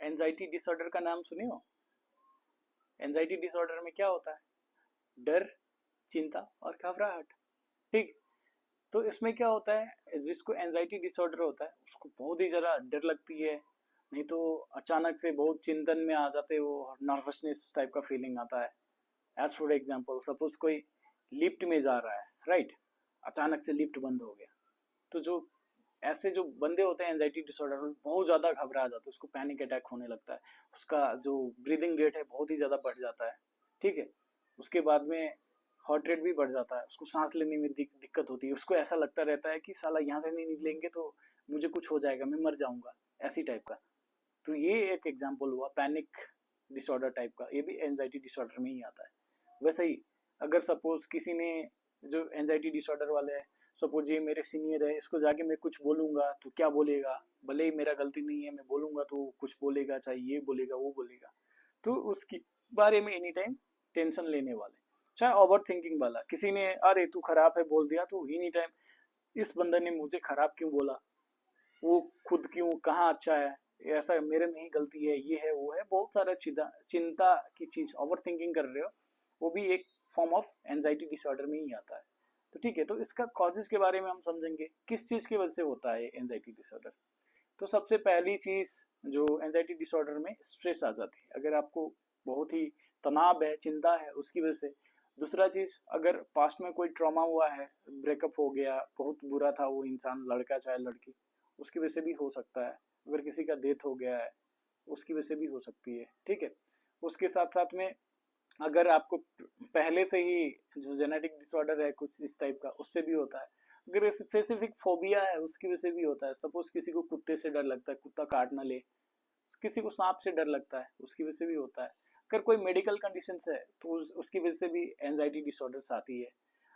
Anxiety disorder का नाम सुने हो? एंजाइटी डिसऑर्डर में क्या होता है? डर, चिंता और घबराहट। ठीक। तो इसमें क्या होता है, जिसको एंजाइटी डिसऑर्डर होता है उसको बहुत ही ज़्यादा डर लगती है, नहीं तो अचानक से बहुत चिंतन में आ जाते हैं, वो नर्वसनेस टाइप का फीलिंग आता है। एज फॉर एग्जाम्पल, सपोज कोई लिफ्ट में जा रहा है, राइट, अचानक से लिफ्ट बंद हो गया, तो जो ऐसे जो बंदे होते हैं एंजाइटी डिसऑर्डर में, बहुत ज़्यादा घबरा जाते हैं, उसको पैनिक अटैक होने लगता है, उसका जो ब्रीदिंग रेट है बहुत ही ज़्यादा बढ़ जाता है। ठीक है। उसके बाद में हार्ट रेट भी बढ़ जाता है, उसको सांस लेने में दिक्कत होती है, उसको ऐसा लगता रहता है कि साला यहाँ से नहीं निकलेंगे तो मुझे कुछ हो जाएगा, मैं मर जाऊंगा, ऐसी टाइप का। तो ये एक एग्जाम्पल हुआ पैनिक डिसऑर्डर टाइप का, ये भी एंजाइटी डिसऑर्डर में ही आता है। वैसे ही अगर सपोज किसी ने, जो एंजाइटी डिसऑर्डर वाले है, सपोज ये मेरे सीनियर है, इसको जाके मैं कुछ बोलूंगा तो क्या बोलेगा, भले ही मेरा गलती नहीं है, मैं बोलूंगा तो कुछ बोलेगा, चाहे ये बोलेगा वो बोलेगा, तो उसकी बारे में एनी टाइम टेंशन लेने वाले। चाहे ओवर थिंकिंग वाला, किसी ने अरे तू खराब है बोल दिया तो एनी टाइम इस बंदे ने मुझे खराब क्यों बोला, वो खुद क्यों, कहाँ अच्छा है, ऐसा मेरे में ही गलती है, ये है वो है, बहुत सारा चिंता की चीज ओवर थिंकिंग कर रहे हो, वो भी एक फॉर्म ऑफ एंजाइटी डिसऑर्डर में ही आता है। तो ठीक है, तो इसका कॉजेज के बारे में हम समझेंगे, किस चीज की वजह से होता है एंजाइटी डिसऑर्डर। तो सबसे पहली चीज जो एंजाइटी डिसऑर्डर में, स्ट्रेस आ जाती है, अगर आपको बहुत ही तनाव है, चिंता है, उसकी वजह से। दूसरा चीज, अगर पास्ट में कोई ट्रॉमा हुआ है, ब्रेकअप हो गया, बहुत बुरा था वो इंसान, लड़का चाहे लड़की, उसकी वजह से भी हो सकता है। अगर किसी का डेथ हो गया है, उसकी वजह से भी हो सकती है। ठीक है। उसके साथ साथ में अगर आपको पहले से ही जो जेनेटिक डिसऑर्डर है कुछ इस टाइप का, उससे भी होता है। अगर स्पेसिफिक फोबिया है, उसकी वजह से भी होता है। सपोज किसी को कुत्ते से डर लगता है, कुत्ता काट ना ले, किसी को सांप से डर लगता है, उसकी वजह से भी होता है। अगर कोई मेडिकल कंडीशन है तो उसकी वजह से भी एंजाइटी डिसऑर्डर्स आती है।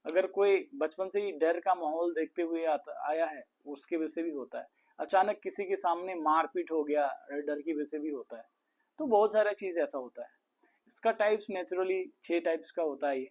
अगर कोई बचपन से ही डर का माहौल देखते हुए आया है, उसकी वजह से भी होता है। अचानक किसी के सामने मारपीट हो गया, डर की वजह से भी होता है। तो बहुत सारा चीज ऐसा होता है। इसका टाइप्स नेचुरली 6 टाइप्स का होता है ये।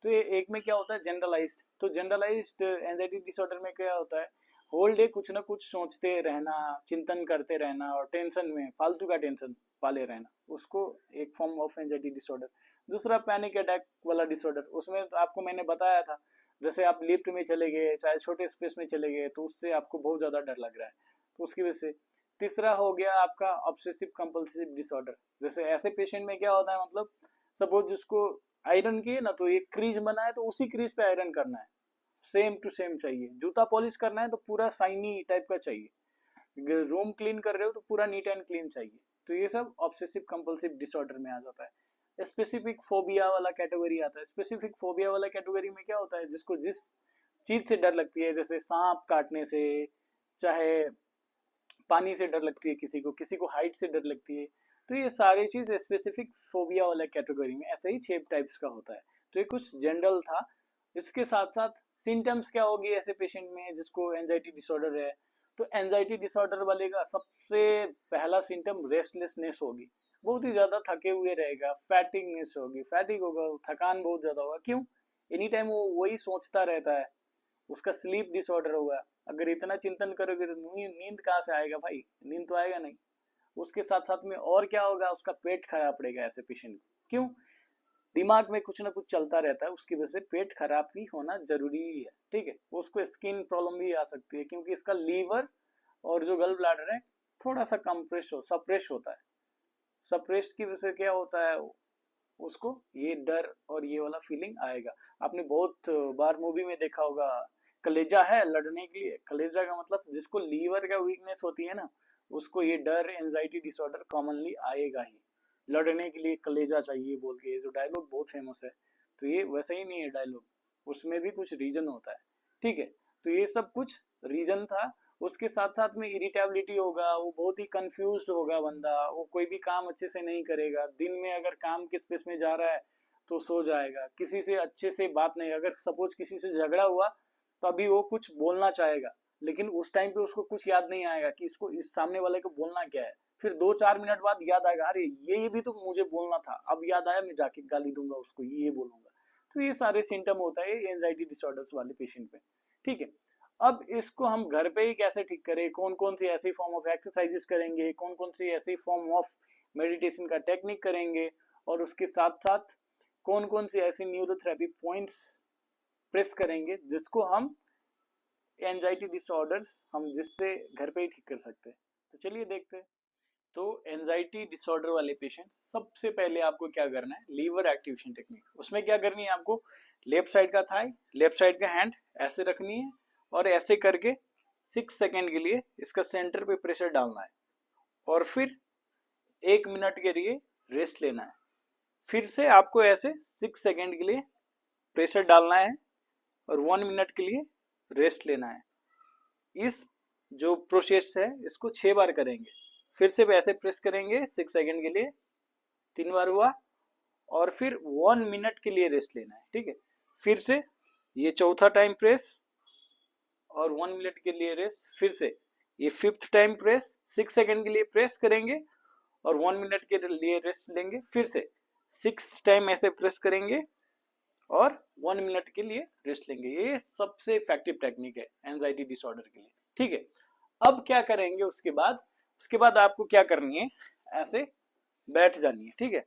तो ये एक में क्या होता है, जनरलाइज्ड। तो जनरलाइज्ड एंजाइटी डिसऑर्डर में क्या होता है, होल डे कुछ ना कुछ सोचते रहना, चिंतन करते रहना, और टेंशन में फालतू का टेंशन पाले रहना, उसको एक फॉर्म ऑफ एंजाइटी डिसऑर्डर। दूसरा पैनिक अटैक वाला डिसऑर्डर, उसमें तो आपको मैंने बताया था, जैसे आप लिफ्ट में चले गए, चाहे छोटे स्पेस में चले गए, तो उससे आपको बहुत ज्यादा डर लग रहा है, तो उसकी वजह से। तीसरा हो गया आपका ऑब्सेसिव कंपल्सिव डिसऑर्डर। जैसे ऐसे पेशेंट में क्या होता है, मतलब सपोज जिसको आयरन की है ना, तो एक क्रीज बना है तो उसी क्रीज पे आयरन करना है, सेम टू सेम चाहिए। जूता पॉलिश करना है तो पूरा शाइनी टाइप का चाहिए। रूम क्लीन कर रहे हो तो पूरा नीट एंड क्लीन चाहिए। तो ये सब ऑब्सेसिव कंपल्सिव डिसऑर्डर में आ जाता है। स्पेसिफिक फोबिया वाला कैटेगरी आता है। स्पेसिफिक फोबिया वाला कैटेगरी में क्या होता है, जिसको जिस चीज से डर लगती है, जैसे सांप काटने से, चाहे पानी से डर लगती है, किसी को हाइट से डर लगती है, तो ये सारी चीज स्पेसिफिक फोबिया वाला कैटेगरी में ऐसे ही 6 टाइप्स का होता है। तो ये कुछ जनरल था। इसके साथ साथ सिम्टम्स क्या होगी ऐसे पेशेंट में जिसको एंजाइटी डिसऑर्डर है। तो एंजाइटी डिसऑर्डर वाले का सबसे पहला सिम्टम रेस्टलेसनेस होगी, बहुत ही ज्यादा थके हुए रहेगा। फैटिगनेस होगी, फैटिग होगा, थकान बहुत ज्यादा होगा। क्यों? एनी टाइम वो वही सोचता रहता है। उसका स्लीप डिसऑर्डर होगा, अगर इतना चिंतन करोगे तो नींद कहाँ से आएगा भाई, नींद तो आएगा नहीं। उसके साथ साथ में और क्या होगा, उसका पेट खराब पड़ेगा ऐसे पेशेंट को। क्यों? दिमाग में कुछ ना कुछ चलता रहता है, उसकी वजह से पेट खराब भी होना जरूरी है। ठीक है। उसको स्किन प्रॉब्लम भी आ सकती है, क्योंकि इसका लीवर और जो गल ब्लाडर है थोड़ा सा कंप्रेस सप्रेस होता है। सप्रेस की वजह से क्या होता है, उसको ये डर और ये वाला फीलिंग आएगा। आपने बहुत बार मूवी में देखा होगा, कलेजा है लड़ने के लिए। कलेजा का मतलब जिसको लीवर का वीकनेस होती है ना, उसको ये डर एंजाइटी डिसऑर्डर कॉमनली आएगा ही। लड़ने के लिए कलेजा चाहिए बोल के, ये जो डायलॉग बहुत फेमस है, तो ये वैसा ही नहीं है डायलॉग, उसमें भी कुछ रीजन होता है। ठीक है। तो ये सब कुछ रीजन था। उसके साथ साथ में इरिटेबिलिटी होगा, वो बहुत ही कंफ्यूज्ड होगा बंदा, वो कोई भी काम अच्छे से नहीं करेगा। दिन में अगर काम के स्पेस में जा रहा है तो सो जाएगा, किसी से अच्छे से बात नहीं, अगर सपोज किसी से झगड़ा हुआ तो अभी वो कुछ बोलना चाहेगा, लेकिन उस टाइम पे उसको कुछ याद नहीं आएगा कि इसको इस सामने वाले को बोलना क्या है। फिर 2-4 मिनट बाद याद आएगा, अरे ये भी तो मुझे बोलना था, अब याद आया, मैं जाके गाली दूंगा उसको, ये बोलूंगा। तो ये सारे सिम्टम होता है एंजाइटी डिसऑर्डर्स वाले पेशेंट में। ठीक है। अब इसको हम घर पे ही कैसे ठीक करें, कौन कौन सी ऐसी फॉर्म ऑफ एक्सरसाइजेस करेंगे, कौन कौन सी ऐसी फॉर्म ऑफ मेडिटेशन का टेक्निक करेंगे, और उसके साथ साथ कौन कौन सी ऐसी न्यूरोथेरेपी पॉइंट्स प्रेस करेंगे जिसको हम एंजाइटी डिसऑर्डर्स हम जिससे घर पे ही ठीक कर सकते हैं। तो चलिए देखते हैं। तो एंजाइटी डिसऑर्डर वाले पेशेंट, सबसे पहले आपको क्या करना है, लीवर एक्टिवेशन टेक्निक। उसमें क्या करनी है आपको, लेफ्ट साइड का थाई, लेफ्ट साइड का हैंड ऐसे रखनी है और ऐसे करके 6 सेकेंड के लिए इसका सेंटर पे प्रेशर डालना है और फिर 1 मिनट के लिए रेस्ट लेना है। फिर से आपको ऐसे 6 सेकेंड के लिए प्रेशर डालना है और 1 मिनट के लिए रेस्ट लेना है। इस जो प्रोसेस है इसको 6 बार करेंगे। फिर से ऐसे प्रेस करेंगे 6 सेकेंड के लिए, 3 बार हुआ, और फिर 1 मिनट के लिए रेस्ट लेना है। ठीक है, फिर से ये चौथा टाइम प्रेस और 1 मिनट के लिए रेस्ट। फिर से ये 5th टाइम प्रेस, 6 सेकेंड के लिए प्रेस करेंगे और 1 मिनट के लिए रेस्ट लेंगे। फिर से 6th टाइम ऐसे प्रेस करेंगे और 1 मिनट के लिए रेस्ट लेंगे। ये सबसे इफेक्टिव टेक्निक है एंजाइटी डिसऑर्डर के लिए। ठीक है, अब क्या करेंगे उसके बाद आपको क्या करनी है, ऐसे बैठ जानी है। ठीक है,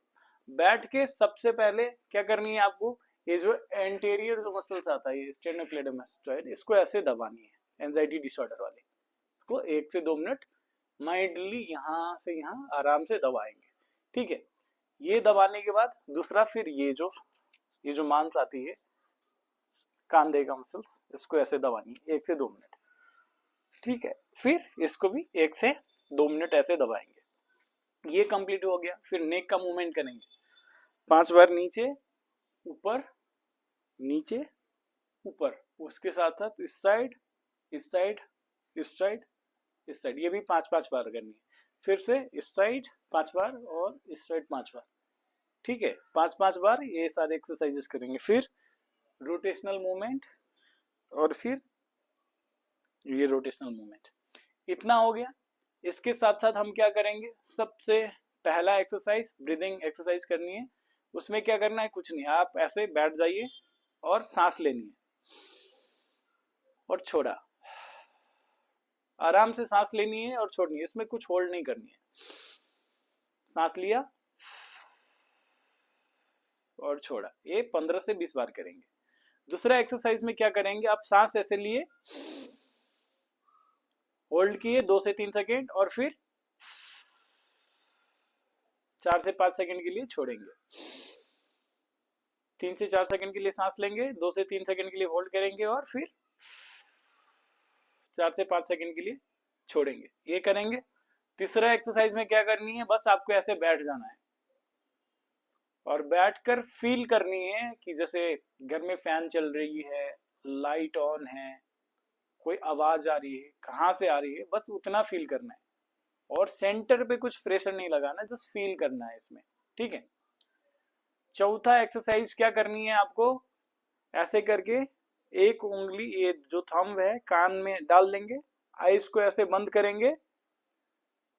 बैठ के सबसे पहले क्या करनी है आपको, ये जो एंटीरियर जो मसल्स आता है, स्टेनोक्लेडोमास्टोइड, इसको ऐसे दबानी है एंजाइटी डिसऑर्डर वाले। इसको 1 से 2 मिनट माइंडली यहाँ से यहाँ आराम से दबाएंगे। ठीक है, ये दबाने के बाद दूसरा, फिर ये जो मांस आती है कांधे का मसल्स, इसको ऐसे दबानी है 1 से 2 मिनट। ठीक है, फिर इसको भी 1 से 2 मिनट ऐसे दबाएंगे। ये कंप्लीट हो गया। फिर नेक का मूवमेंट करेंगे 5 बार, नीचे ऊपर नीचे ऊपर, उसके साथ साथ इस साइड इस साइड इस साइड इस साइड, ये भी 5-5 बार करनी है। फिर से इस साइड 5 बार और इस साइड 5 बार। ठीक है, 5-5 बार ये सारे एक्सरसाइजेस करेंगे। फिर रोटेशनल मूवमेंट और फिर ये रोटेशनल मूवमेंट। इतना हो गया। इसके साथ साथ हम क्या करेंगे, सबसे पहला एक्सरसाइज ब्रीदिंग एक्सरसाइज करनी है। उसमें क्या करना है, कुछ नहीं, आप ऐसे बैठ जाइए और सांस लेनी है और छोड़ा, आराम से सांस लेनी है और छोड़नी है। इसमें कुछ होल्ड नहीं करनी है। सांस लिया और छोड़ा, ये 15 से 20 बार करेंगे। दूसरा एक्सरसाइज में क्या करेंगे, आप सांस ऐसे लिए, होल्ड किए 2 से 3 सेकेंड और फिर 4 से 5 सेकेंड के लिए छोड़ेंगे। 3 से 4 सेकेंड के लिए सांस लेंगे, 2 से 3 सेकेंड के लिए होल्ड करेंगे और फिर 4 से 5 सेकेंड के लिए छोड़ेंगे। ये करेंगे। तीसरा एक्सरसाइज में क्या करनी है, बस आपको ऐसे बैठ जाना है और बैठकर फील करनी है कि जैसे घर में फैन चल रही है, लाइट ऑन है, कोई आवाज आ रही है, कहाँ से आ रही है, बस उतना फील करना है और सेंटर पे कुछ प्रेशर नहीं लगाना, जस्ट फील करना है इसमें। ठीक है, चौथा एक्सरसाइज क्या करनी है आपको, ऐसे करके एक उंगली, ये जो थंब है, कान में डाल लेंगे, आईज को ऐसे बंद करेंगे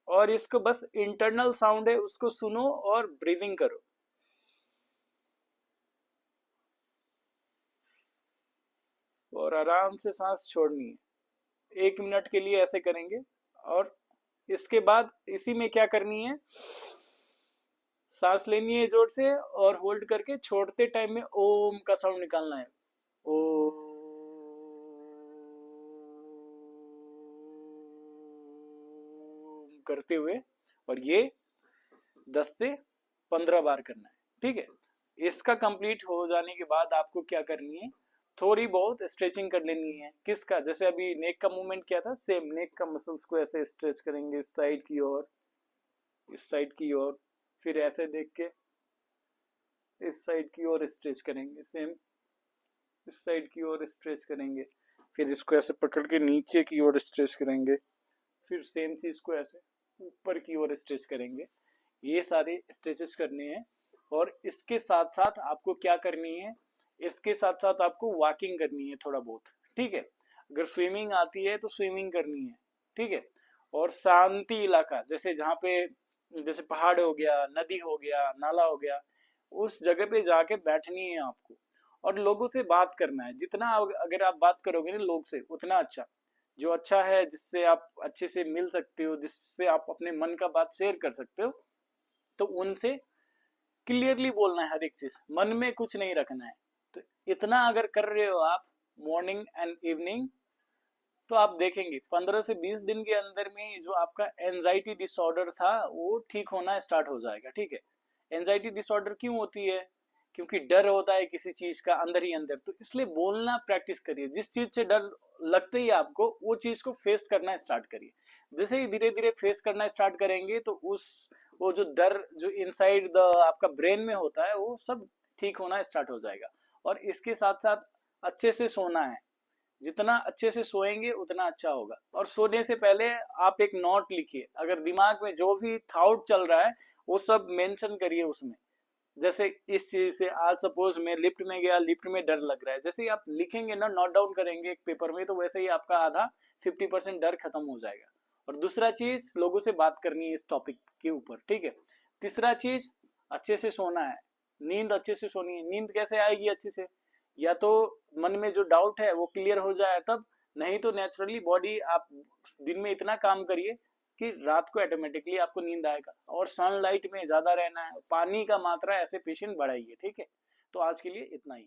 और इसको बस इंटरनल साउंड है उसको सुनो और ब्रीदिंग करो। और आराम से सांस छोड़नी है। 1 मिनट के लिए ऐसे करेंगे और इसके बाद इसी में क्या करनी है, सांस लेनी है जोर से और होल्ड करके छोड़ते टाइम में ओम का साउंड निकालना है। ओम करते हुए, और ये 10 से 15 बार करना है। ठीक है, इसका कंप्लीट हो जाने के बाद आपको क्या करनी है, थोड़ी बहुत स्ट्रेचिंग कर लेनी है। किसका, जैसे अभी नेक का मूवमेंट किया था, सेम नेक का मसल्स को ऐसे स्ट्रेच करेंगे इस साइड की ओर, इस साइड की ओर, फिर ऐसे देख के इस साइड की ओर स्ट्रेच करेंगे, सेम इस साइड की ओर स्ट्रेच करेंगे, फिर इसको ऐसे पकड़ के नीचे की ओर स्ट्रेच करेंगे, फिर सेम चीज को ऐसे ऊपर की ओर स्ट्रेच करेंगे। ये सारे स्ट्रेचेस करने हैं। और इसके साथ साथ आपको क्या करनी है, इसके साथ साथ आपको वॉकिंग करनी है थोड़ा बहुत। ठीक है, अगर स्विमिंग आती है तो स्विमिंग करनी है। ठीक है, और शांति इलाका, जैसे जहाँ पे जैसे पहाड़ हो गया, नदी हो गया, नाला हो गया, उस जगह पे जाके बैठनी है आपको और लोगों से बात करना है। जितना अगर आप बात करोगे ना लोग से उतना अच्छा, जो अच्छा है जिससे आप अच्छे से मिल सकते हो, जिससे आप अपने मन का बात शेयर कर सकते हो, तो उनसे क्लियरली बोलना है हर एक चीज, मन में कुछ नहीं रखना है। तो इतना अगर कर रहे हो आप मॉर्निंग एंड इवनिंग, तो आप देखेंगे 15 से 20 दिन के अंदर में जो आपका एंजाइटी डिसऑर्डर था वो ठीक होना स्टार्ट हो जाएगा। ठीक है, एंजाइटी डिसऑर्डर क्यों होती है? क्योंकि डर होता है किसी चीज का अंदर ही अंदर, तो इसलिए बोलना प्रैक्टिस करिए। जिस चीज से डर लगते ही आपको, वो चीज को फेस करना स्टार्ट करिए। जैसे ही धीरे धीरे फेस करना स्टार्ट करेंगे तो उस वो जो डर जो इनसाइड द आपका ब्रेन में होता है वो सब ठीक होना स्टार्ट हो जाएगा। और इसके साथ साथ अच्छे से सोना है। जितना अच्छे से सोएंगे उतना अच्छा होगा। और सोने से पहले आप एक नोट लिखिए, अगर दिमाग में जो भी थॉट चल रहा है वो सब मेंशन करिए उसमें। जैसे इस चीज से आज सपोज मैं लिफ्ट में गया, लिफ्ट में डर लग रहा है, जैसे ही आप लिखेंगे ना, नोट डाउन करेंगे एक पेपर में, तो वैसे ही आपका आधा 50% डर खत्म हो जाएगा। और दूसरा चीज, लोगों से बात करनी है इस टॉपिक के ऊपर। ठीक है, तीसरा चीज, अच्छे से सोना है, नींद अच्छे से सोनी है। नींद कैसे आएगी अच्छे से? या तो मन में जो डाउट है वो क्लियर हो जाए तब, नहीं तो नेचुरली बॉडी, आप दिन में इतना काम करिए कि रात को ऑटोमेटिकली आपको नींद आएगा। और सनलाइट में ज्यादा रहना है, पानी का मात्रा ऐसे पेशेंट बढ़ाइए। ठीक है, तो आज के लिए इतना ही।